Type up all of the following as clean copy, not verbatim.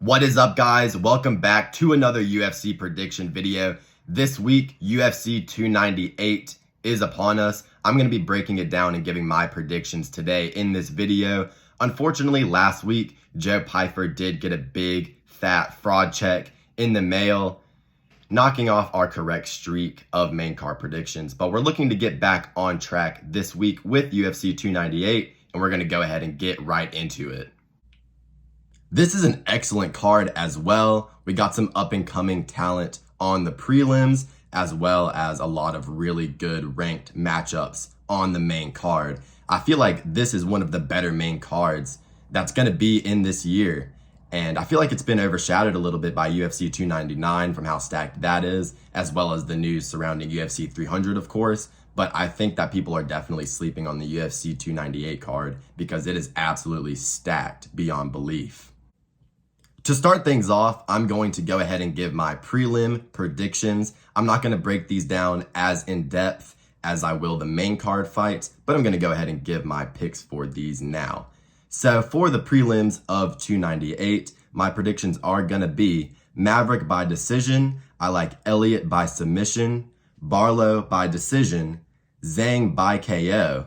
What is up, guys? Welcome back to another UFC prediction video. This week, UFC 298 is upon us. I'm going to be breaking it down and giving my predictions today in this video. Unfortunately, last week, Joe Pyfer did get a big, fat fraud check in the mail, knocking off our correct streak of main card predictions. But we're looking to get back on track this week with UFC 298, and we're going to go ahead and get right into it. This is an excellent card as well. We got some up-and-coming talent on the prelims, as well as a lot of really good ranked matchups on the main card. I feel like this is one of the better main cards that's going to be in this year. And I feel like it's been overshadowed a little bit by UFC 299 from how stacked that is, as well as the news surrounding UFC 300, of course. But I think that people are definitely sleeping on the UFC 298 card because it is absolutely stacked beyond belief. To start things off, I'm going to go ahead and give my prelim predictions. I'm not going to break these down as in depth as I will the main card fights, but I'm going to go ahead and give my picks for these now. So for the prelims of 298, my predictions are going to be Maverick by decision. I like Elliott by submission, Barlow by decision, Zhang by KO,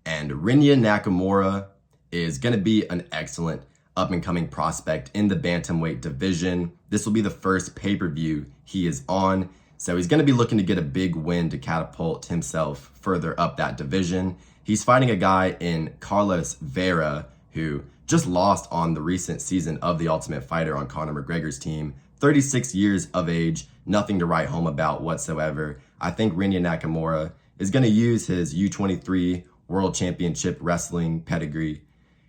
and Rinya Nakamura is going to be an excellent up-and-coming prospect in the bantamweight division. This will be the first pay-per-view he is on, so he's going to be looking to get a big win to catapult himself further up that division. He's fighting a guy in Carlos Vera, who just lost on the recent season of The Ultimate Fighter on Conor McGregor's team. 36 years of age, nothing to write home about whatsoever. I think Rinya Nakamura is going to use his U23 World Championship Wrestling pedigree.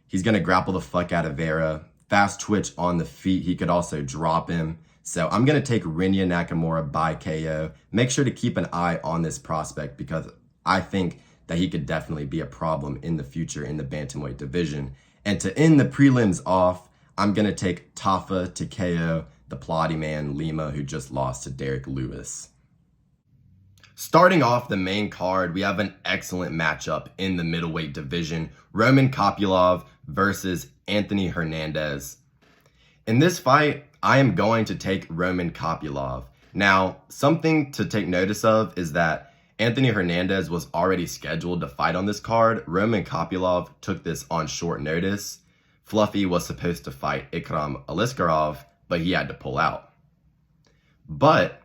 He's going to grapple the fuck out of Vera. Fast twitch on the feet. He could also drop him. So I'm going to take Rinya Nakamura by KO. Make sure to keep an eye on this prospect because I think that he could definitely be a problem in the future in the bantamweight division. And to end the prelims off, I'm going to take Tafa to KO the Plotty man Lima, who just lost to Derek Lewis. Starting off the main card, we have an excellent matchup in the middleweight division. Roman Kopylov versus Anthony Hernandez. In this fight, I am going to take Roman Kopylov. Now, something to take notice of is that Anthony Hernandez was already scheduled to fight on this card. Roman Kopylov took this on short notice. Fluffy was supposed to fight Ikram Aliskerov, but he had to pull out. But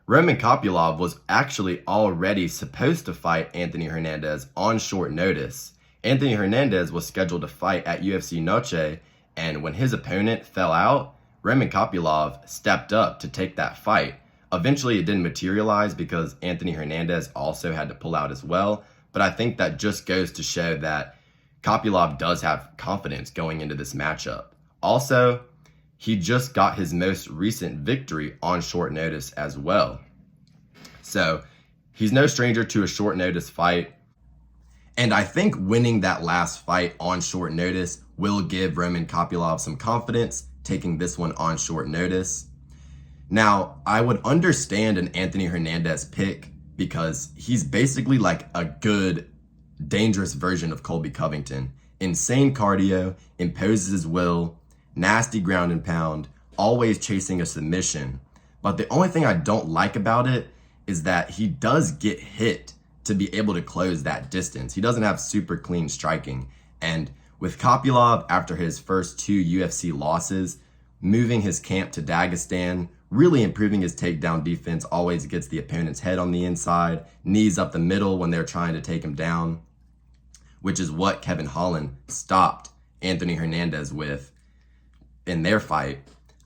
Roman Kopylov was actually already supposed to fight Anthony Hernandez on short notice. Anthony Hernandez was scheduled to fight at UFC Noche, and when his opponent fell out, Roman Kopylov stepped up to take that fight. Eventually, it didn't materialize because Anthony Hernandez also had to pull out as well, but I think that just goes to show that Kopylov does have confidence going into this matchup. Also, he just got his most recent victory on short notice as well. So he's no stranger to a short notice fight. And I think winning that last fight on short notice will give Roman Kopylov some confidence, taking this one on short notice. Now, I would understand an Anthony Hernandez pick because he's basically like a good, dangerous version of Colby Covington. Insane cardio, imposes his will, nasty ground and pound, always chasing a submission. But the only thing I don't like about it is that he does get hit to be able to close that distance. He doesn't have super clean striking. And with Kopylov, after his first two UFC losses, moving his camp to Dagestan, really improving his takedown defense, always gets the opponent's head on the inside, knees up the middle when they're trying to take him down, which is what Kevin Holland stopped Anthony Hernandez with in their fight.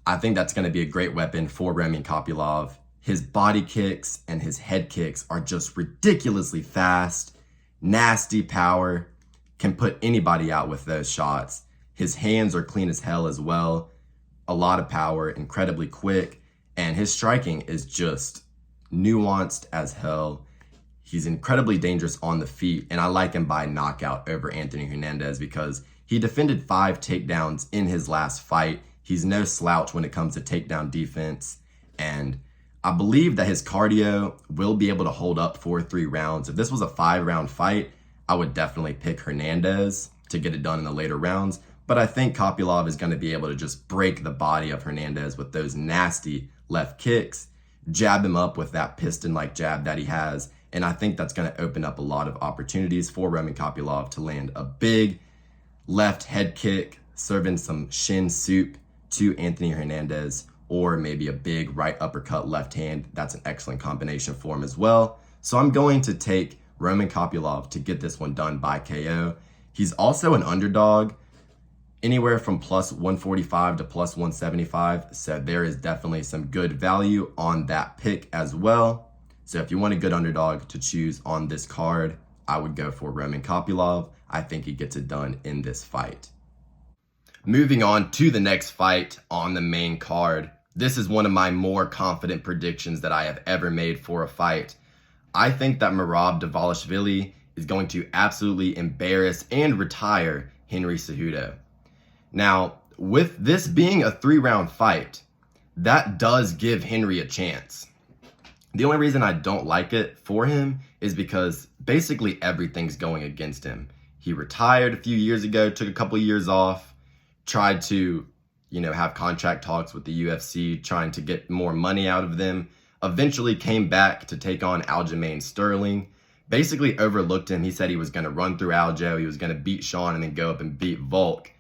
I think that's going to be a great weapon for Roman Kopylov. His body kicks and his head kicks are just ridiculously fast, nasty power, can put anybody out with those shots. His hands are clean as hell as well, a lot of power, incredibly quick, and his striking is just nuanced as hell. He's incredibly dangerous on the feet, and I like him by knockout over Anthony Hernandez because he defended 5 takedowns in his last fight. He's no slouch when it comes to takedown defense, and I believe that his cardio will be able to hold up for 3 rounds. If this was a 5-round fight, I would definitely pick Hernandez to get it done in the later rounds. but I think Kopylov is going to be able to just break the body of Hernandez with those nasty left kicks, jab him up with that piston-like jab that he has, and I think that's going to open up a lot of opportunities for Roman Kopylov to land a big left head kick, serving some shin soup to Anthony Hernandez, or maybe a big right uppercut left hand. That's an excellent combination for him as well. So I'm going to take Roman Kopylov to get this one done by KO. He's also an underdog, anywhere from plus 145 to plus 175. So there is definitely some good value on that pick as well. So if you want a good underdog to choose on this card, I would go for Roman Kopylov. I think he gets it done in this fight. Moving on to the next fight on the main card. This is one of my more confident predictions that I have ever made for a fight. I think that Merab Dvalishvili is going to absolutely embarrass and retire Henry Cejudo. Now, with this being a 3-round fight, that does give Henry a chance. The only reason I don't like it for him is because basically everything's going against him. He retired a few years ago, took a couple years off, tried to, have contract talks with the UFC, trying to get more money out of them. Eventually came back to take on Aljamain Sterling. Basically overlooked him. He said he was going to run through Aljo. He was going to beat Sean and then go up and beat Volk.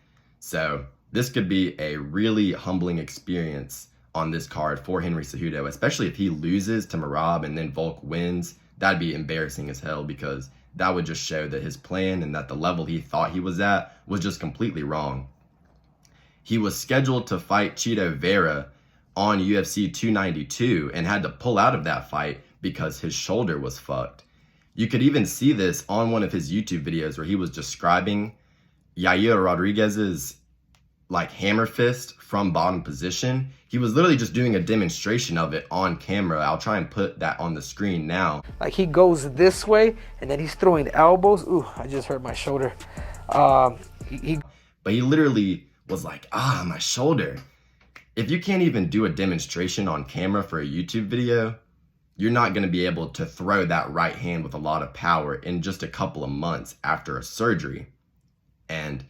So this could be a really humbling experience on this card for Henry Cejudo, especially if he loses to Merab and then Volk wins. That'd be embarrassing as hell, because that would just show that his plan and that the level he thought he was at was just completely wrong. He was scheduled to fight Chito Vera on UFC 292 and had to pull out of that fight because his shoulder was fucked. You could even see this on one of his YouTube videos where he was describing Yair Rodriguez's hammer fist from bottom position. He was literally just doing a demonstration of it on camera. I'll try and put that on the screen now. Like, he goes this way and then he's throwing elbows. Ooh, I just hurt my shoulder. But he literally was like, my shoulder. If you can't even do a demonstration on camera for a YouTube video, you're not going to be able to throw that right hand with a lot of power in just a couple of months after a surgery. And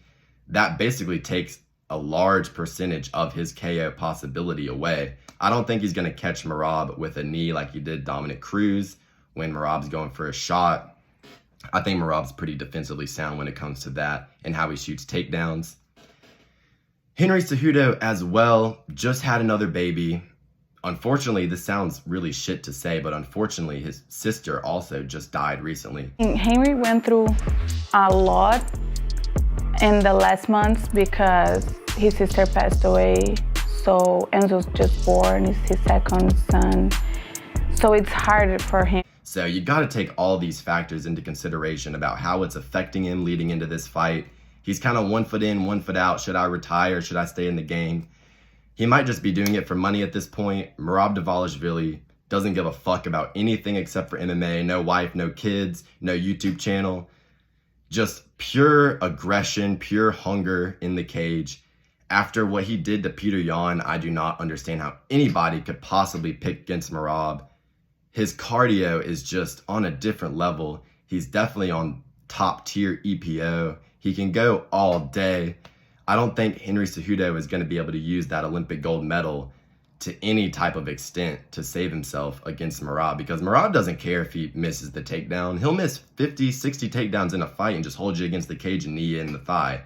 that basically takes a large percentage of his KO possibility away. I don't think he's going to catch Merab with a knee like he did Dominic Cruz when Merab's going for a shot. I think Merab's pretty defensively sound when it comes to that and how he shoots takedowns. Henry Cejudo as well just had another baby. Unfortunately, this sounds really shit to say, but unfortunately his sister also just died recently. Henry went through a lot in the last months because his sister passed away. So Enzo's just born, he's his second son. So it's hard for him. So you got to take all these factors into consideration about how it's affecting him leading into this fight. He's kind of 1 foot in, 1 foot out. Should I retire? Should I stay in the game? He might just be doing it for money at this point. Merab Dvalishvili doesn't give a fuck about anything except for MMA. No wife, no kids, no YouTube channel. Just pure aggression, pure hunger in the cage. After what he did to Peter Yan, I do not understand how anybody could possibly pick against Merab. His cardio is just on a different level. He's definitely on top tier EPO. He can go all day. I don't think Henry Cejudo is going to be able to use that Olympic gold medal to any type of extent to save himself against Merab, because Merab doesn't care if he misses the takedown. He'll miss 50, 60 takedowns in a fight and just hold you against the cage and knee you in the thigh.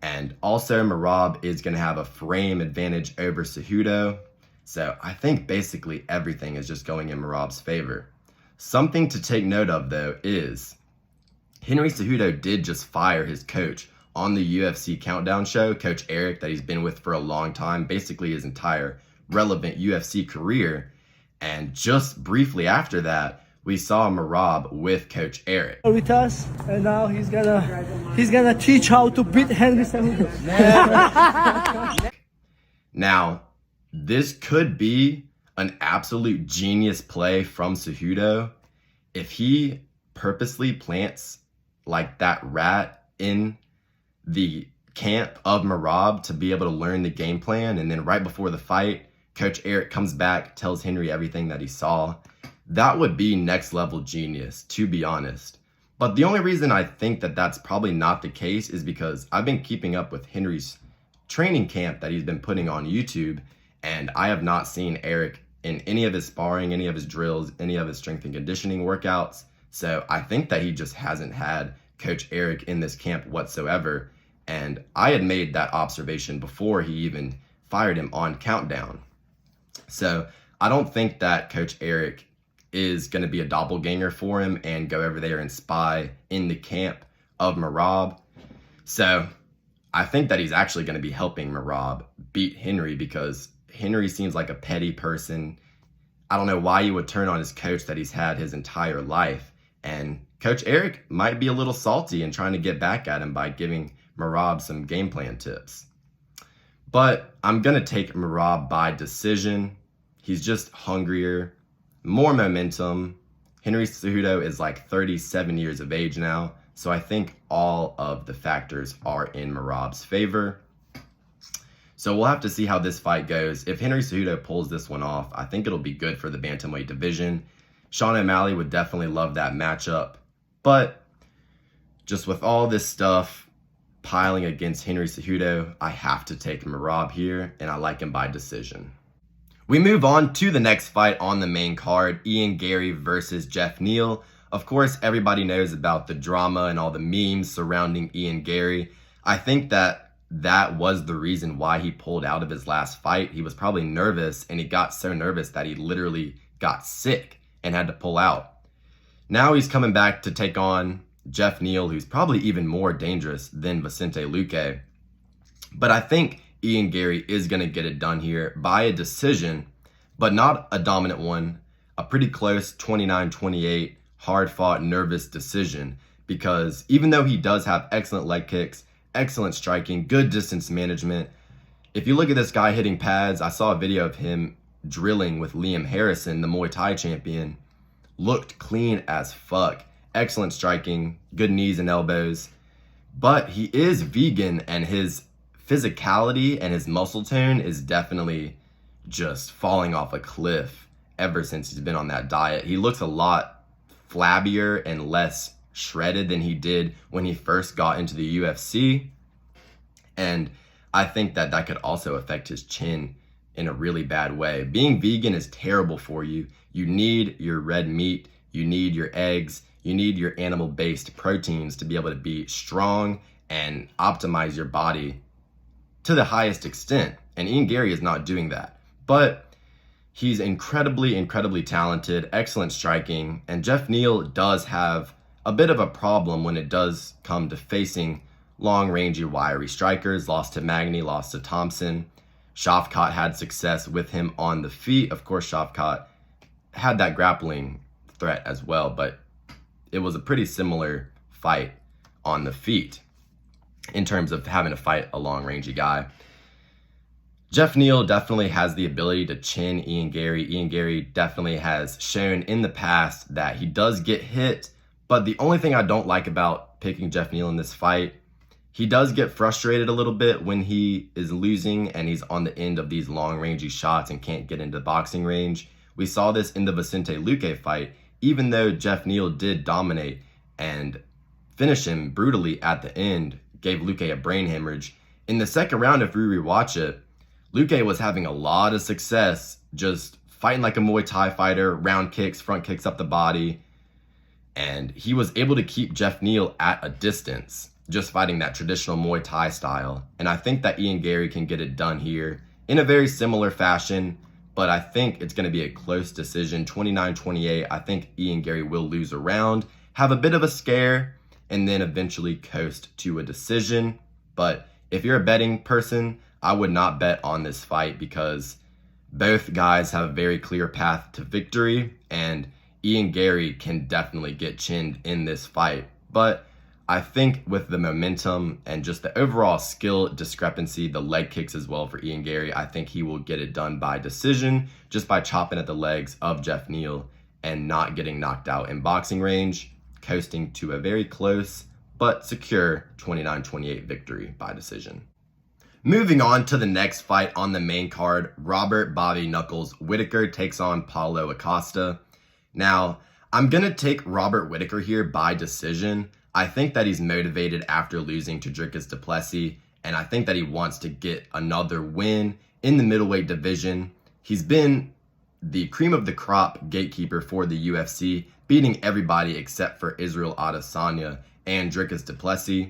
And also Merab is going to have a frame advantage over Cejudo. So I think basically everything is just going in Merab's favor. Something to take note of though is Henry Cejudo did just fire his coach on the UFC Countdown show, Coach Eric, that he's been with for a long time, basically his entire relevant UFC career. And just briefly after that, we saw Merab with Coach Eric. With us, and now he's gonna teach how to beat Henry Cejudo. Now, this could be an absolute genius play from Cejudo if he purposely plants like that rat in the camp of Merab to be able to learn the game plan, and then right before the fight, Coach Eric comes back, tells Henry everything that he saw. That would be next level genius, to be honest. But the only reason I think that that's probably not the case is because I've been keeping up with Henry's training camp that he's been putting on YouTube, and I have not seen Eric in any of his sparring, any of his drills, any of his strength and conditioning workouts. So I think that he just hasn't had Coach Eric in this camp whatsoever. And I had made that observation before he even fired him on Countdown. So I don't think that Coach Eric is going to be a doppelganger for him and go over there and spy in the camp of Merab. So I think that he's actually going to be helping Merab beat Henry, because Henry seems like a petty person. I don't know why he would turn on his coach that he's had his entire life. And Coach Eric might be a little salty and trying to get back at him by giving Merab some game plan tips. But I'm going to take Merab by decision. He's just hungrier, more momentum. Henry Cejudo is like 37 years of age now, so I think all of the factors are in Merab's favor. So we'll have to see how this fight goes. If Henry Cejudo pulls this one off, I think it'll be good for the bantamweight division. Sean O'Malley would definitely love that matchup. But just with all this stuff piling against Henry Cejudo, I have to take Merab here, and I like him by decision. We move on to the next fight on the main card, Ian Garry versus Jeff Neal. Of course, everybody knows about the drama and all the memes surrounding Ian Garry. I think that was the reason why he pulled out of his last fight. He was probably nervous, and he got so nervous that he literally got sick and had to pull out. Now he's coming back to take on Jeff Neal, who's probably even more dangerous than Vicente Luque. But I think Ian Garry is going to get it done here by a decision, but not a dominant one. A pretty close 29-28, hard-fought, nervous decision, because even though he does have excellent leg kicks, excellent striking, good distance management, if you look at this guy hitting pads, I saw a video of him drilling with Liam Harrison, the Muay Thai champion, looked clean as fuck. Excellent striking, good knees and elbows. But he is vegan, and his physicality and his muscle tone is definitely just falling off a cliff ever since he's been on that diet. He looks a lot flabbier and less shredded than he did when he first got into the UFC. And I think that that could also affect his chin in a really bad way. Being vegan is terrible for you. You need your red meat, you need your eggs, you need your animal-based proteins to be able to be strong and optimize your body to the highest extent. And Ian Garry is not doing that. But he's incredibly, incredibly talented, excellent striking, and Jeff Neal does have a bit of a problem when it does come to facing long-rangey, wiry strikers. Lost to Magny, lost to Thompson. Shavkat had success with him on the feet. Of course, Shavkat had that grappling threat as well, but it was a pretty similar fight on the feet in terms of having to fight a long-rangey guy. Jeff Neal definitely has the ability to chin Ian Garry. Ian Garry definitely has shown in the past that he does get hit, but the only thing I don't like about picking Jeff Neal in this fight, he does get frustrated a little bit when he is losing and he's on the end of these long-rangey shots and can't get into boxing range. We saw this in the Vicente Luque fight, even though Jeff Neal did dominate and finish him brutally at the end, gave Luque a brain hemorrhage. In the second round, if we rewatch it, Luque was having a lot of success just fighting like a Muay Thai fighter, round kicks, front kicks up the body, and he was able to keep Jeff Neal at a distance, just fighting that traditional Muay Thai style. And I think that Ian Garry can get it done here in a very similar fashion, but I think it's going to be a close decision, 29-28. I think Ian Garry will lose a round, have a bit of a scare, and then eventually coast to a decision. But if you're a betting person, I would not bet on this fight because both guys have a very clear path to victory, and Ian Garry can definitely get chinned in this fight. But I think with the momentum and just the overall skill discrepancy, the leg kicks as well for Ian Garry, I think he will get it done by decision just by chopping at the legs of Jeff Neal and not getting knocked out in boxing range, coasting to a very close but secure 29-28 victory by decision. Moving on to the next fight on the main card, Robert Bobby Knuckles Whitaker takes on Paulo Acosta. Now, I'm going to take Robert Whittaker here by decision. I think that he's motivated after losing to Dricus du Plessis, and I think that he wants to get another win in the middleweight division. He's been the cream of the crop gatekeeper for the UFC, beating everybody except for Israel Adesanya and Dricus du Plessis.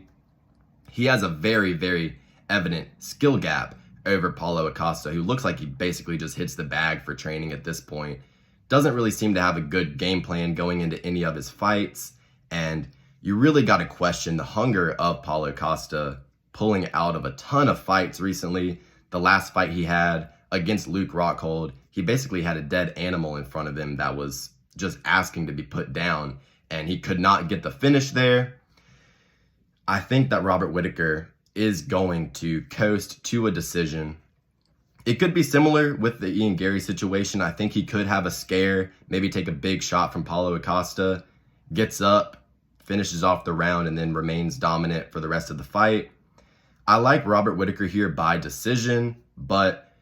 He has a very, very evident skill gap over Paulo Acosta, who looks like he basically just hits the bag for training at this point. Doesn't really seem to have a good game plan going into any of his fights, and you really got to question the hunger of Paulo Costa pulling out of a ton of fights recently. The last fight he had against Luke Rockhold, he basically had a dead animal in front of him that was just asking to be put down, and he could not get the finish there. I think that Robert Whittaker is going to coast to a decision. It could be similar with the Ian Gary situation. I think he could have a scare, maybe take a big shot from Paulo Acosta, gets up, finishes off the round, and then remains dominant for the rest of the fight. I like Robert Whittaker here by decision, but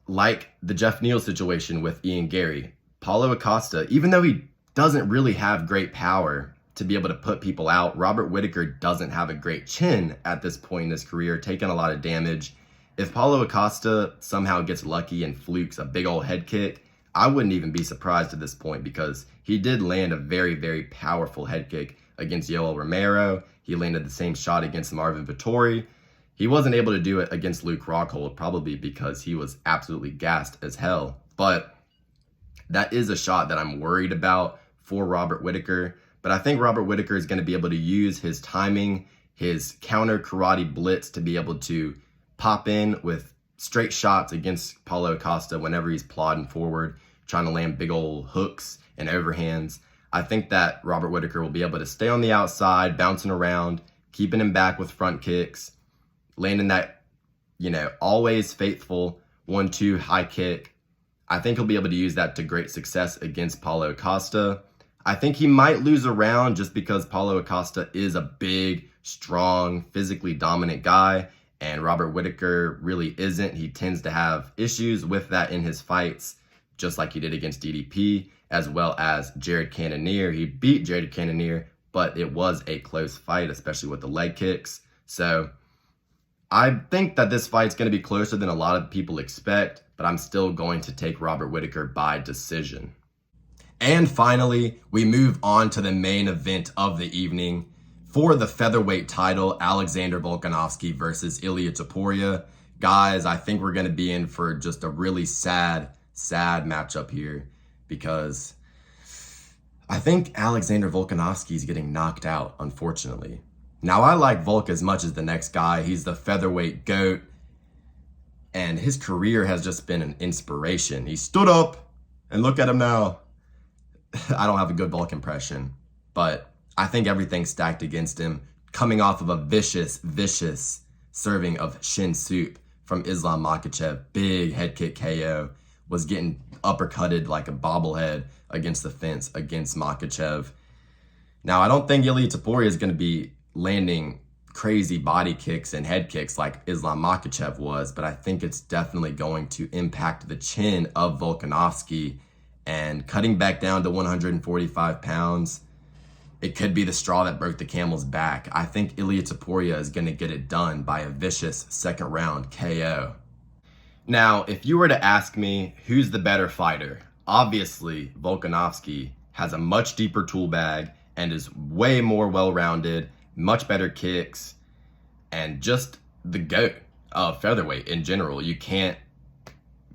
like the Jeff Neal situation with Ian Gary, Paulo Acosta, even though he doesn't really have great power to be able to put people out, Robert Whittaker doesn't have a great chin at this point in his career, taking a lot of damage. If Paulo Acosta somehow gets lucky and flukes a big old head kick, I wouldn't even be surprised at this point, because he did land a very, very powerful head kick against Yoel Romero. He landed the same shot against Marvin Vettori. He wasn't able to do it against Luke Rockhold, probably because he was absolutely gassed as hell. But that is a shot that I'm worried about for Robert Whittaker. But I think Robert Whittaker is going to be able to use his timing, his counter karate blitz to be able to pop in with straight shots against Paulo Acosta whenever he's plodding forward, trying to land big old hooks and overhands. I think that Robert Whittaker will be able to stay on the outside, bouncing around, keeping him back with front kicks, landing that, always faithful 1-2 high kick. I think he'll be able to use that to great success against Paulo Acosta. I think he might lose a round just because Paulo Acosta is a big, strong, physically dominant guy, and Robert Whittaker really isn't. He tends to have issues with that in his fights, just like he did against DDP, as well as Jared Cannonier. He beat Jared Cannonier, but it was a close fight, especially with the leg kicks. So I think that this fight's going to be closer than a lot of people expect, but I'm still going to take Robert Whittaker by decision. And finally, we move on to the main event of the evening. For the featherweight title, Alexander Volkanovski versus Ilia Topuria. Guys, I think we're going to be in for just a really sad matchup here, because I think Alexander Volkanovski is getting knocked out, unfortunately. Now, I like Volk as much as the next guy. He's the featherweight GOAT, and his career has just been an inspiration. He stood up, and look at him now. I don't have a good Volk impression, but I think everything's stacked against him. Coming off of a vicious serving of shin soup from Islam Makhachev, big head kick KO, was getting uppercutted like a bobblehead against the fence against Makhachev. Now, I don't think Ilia Topuria is going to be landing crazy body kicks and head kicks like Islam Makhachev was, but I think it's definitely going to impact the chin of Volkanovski, and cutting back down to 145 pounds, it could be the straw that broke the camel's back. I think Ilia Topuria is going to get it done by a vicious second round KO. Now, if you were to ask me who's the better fighter, obviously Volkanovski has a much deeper tool bag and is way more well-rounded, much better kicks, and just the GOAT of featherweight in general. You can't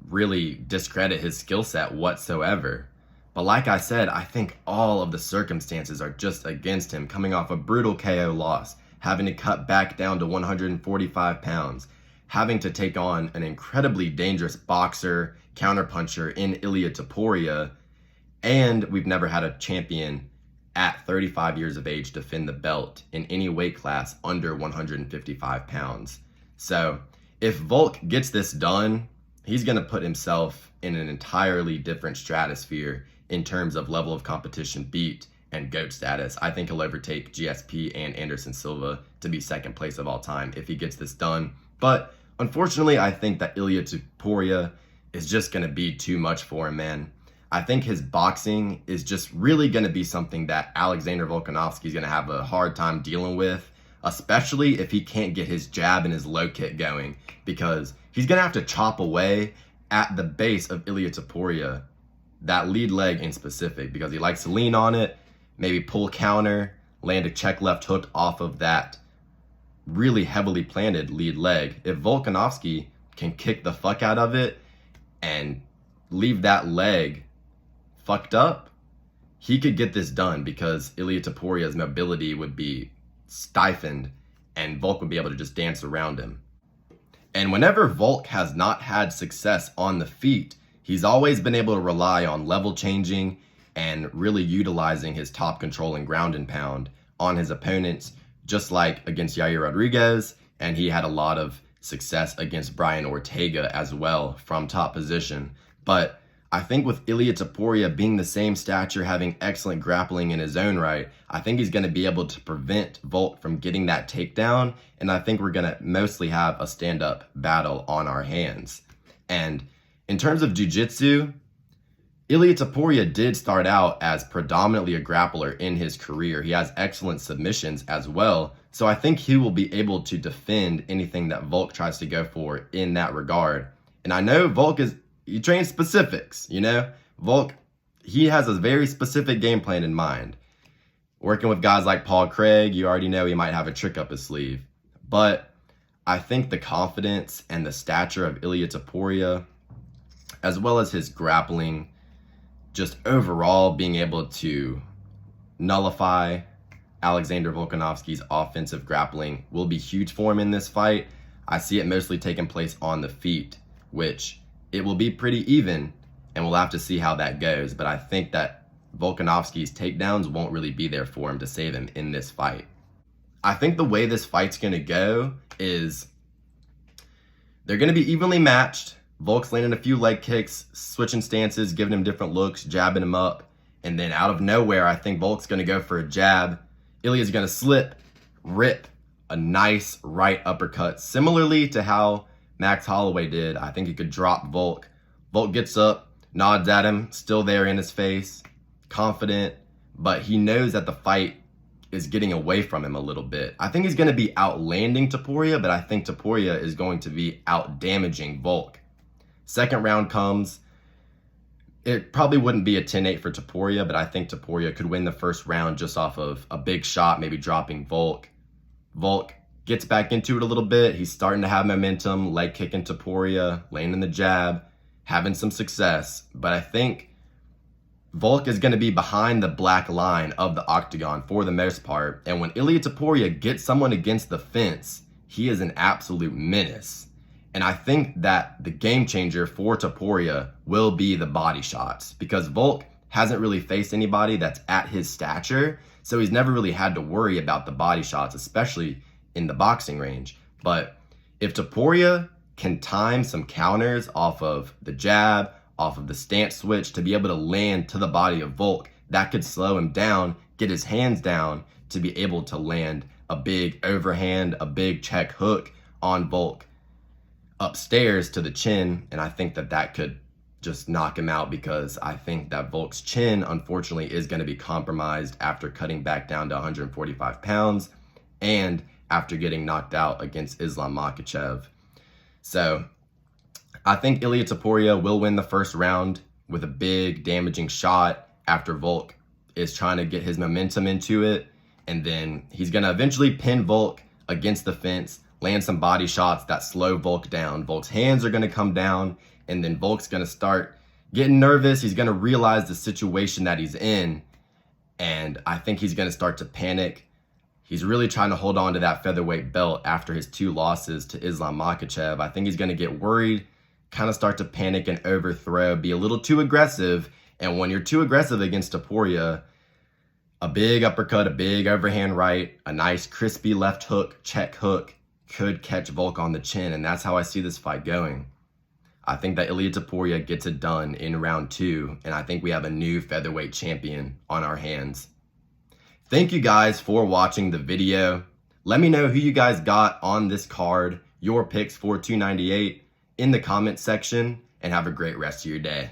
really discredit his skill set whatsoever. But like I said, I think all of the circumstances are just against him, coming off a brutal KO loss, having to cut back down to 145 pounds, having to take on an incredibly dangerous boxer, counterpuncher in Ilia Topuria, and we've never had a champion at 35 years of age defend the belt in any weight class under 155 pounds. So if Volk gets this done, he's going to put himself in an entirely different stratosphere in terms of level of competition, beat, and GOAT status. I think he'll overtake GSP and Anderson Silva to be second place of all time if he gets this done. But unfortunately, I think that Ilia Topuria is just going to be too much for him, man. I think his boxing is just really going to be something that Alexander Volkanovski is going to have a hard time dealing with, especially if he can't get his jab and his low kick going, because he's going to have to chop away at the base of Ilia Topuria, that lead leg in specific, because he likes to lean on it, maybe pull counter, land a check left hook off of that really heavily planted lead leg. If Volkanovski can kick the fuck out of it and leave that leg fucked up, he could get this done, because Ilia Topuria's mobility would be stifled and Volk would be able to just dance around him. And whenever Volk has not had success on the feet, he's always been able to rely on level changing and really utilizing his top control and ground and pound on his opponents, just like against Yair Rodriguez, and he had a lot of success against Brian Ortega as well from top position. But I think with Ilia Topuria being the same stature, having excellent grappling in his own right, I think he's going to be able to prevent Volk from getting that takedown, and I think we're going to mostly have a stand-up battle on our hands. And in terms of jiu-jitsu, Ilia Topuria did start out as predominantly a grappler in his career. He has excellent submissions as well, so I think he will be able to defend anything that Volk tries to go for in that regard. And I know Volk he trains specifics, you know? Volk, he has a very specific game plan in mind. Working with guys like Paul Craig, you already know he might have a trick up his sleeve. But I think the confidence and the stature of Ilia Topuria, as well as his grappling, just overall being able to nullify Alexander Volkanovski's offensive grappling, will be huge for him in this fight. I see it mostly taking place on the feet, which it will be pretty even, and we'll have to see how that goes. But I think that Volkanovski's takedowns won't really be there for him to save him in this fight. I think the way this fight's going to go is they're going to be evenly matched. Volk's landing a few leg kicks, switching stances, giving him different looks, jabbing him up. And then out of nowhere, I think Volk's going to go for a jab. Ilia's going to slip, rip a nice right uppercut, similarly to how Max Holloway did. I think he could drop Volk. Volk gets up, nods at him, still there in his face, confident, but he knows that the fight is getting away from him a little bit. I think he's going to be outlanding Topuria, but I think Topuria is going to be out-damaging Volk. Second round comes. It probably wouldn't be a 10-8 for Topuria, but I think Topuria could win the first round just off of a big shot, maybe dropping Volk. Volk gets back into it a little bit. He's starting to have momentum, leg kicking Topuria, landing the jab, having some success. But I think Volk is going to be behind the black line of the octagon for the most part. And when Ilia Topuria gets someone against the fence, he is an absolute menace. And I think that the game changer for Topuria will be the body shots, because Volk hasn't really faced anybody that's at his stature. So he's never really had to worry about the body shots, especially in the boxing range. But if Topuria can time some counters off of the jab, off of the stance switch to be able to land to the body of Volk, that could slow him down, get his hands down to be able to land a big overhand, a big check hook on Volk upstairs to the chin. And I think that that could just knock him out, because I think that Volk's chin, unfortunately, is going to be compromised after cutting back down to 145 pounds and after getting knocked out against Islam Makhachev. So I think Ilia Topuria will win the first round with a big damaging shot after Volk is trying to get his momentum into it. And then he's going to eventually pin Volk against the fence, land some body shots that slow Volk down. Volk's hands are going to come down, and then Volk's going to start getting nervous. He's going to realize the situation that he's in, and I think he's going to start to panic. He's really trying to hold on to that featherweight belt after his 2 losses to Islam Makhachev. I think he's going to get worried, kind of start to panic and overthrow, be a little too aggressive. And when you're too aggressive against Topuria, a big uppercut, a big overhand right, a nice crispy left hook, check hook, could catch Volk on the chin. And that's how I see this fight going. I think that Ilia Topuria gets it done in round 2, and I think we have a new featherweight champion on our hands. Thank you guys for watching the video. Let me know who you guys got on this card, your picks for 298 in the comments section, and have a great rest of your day.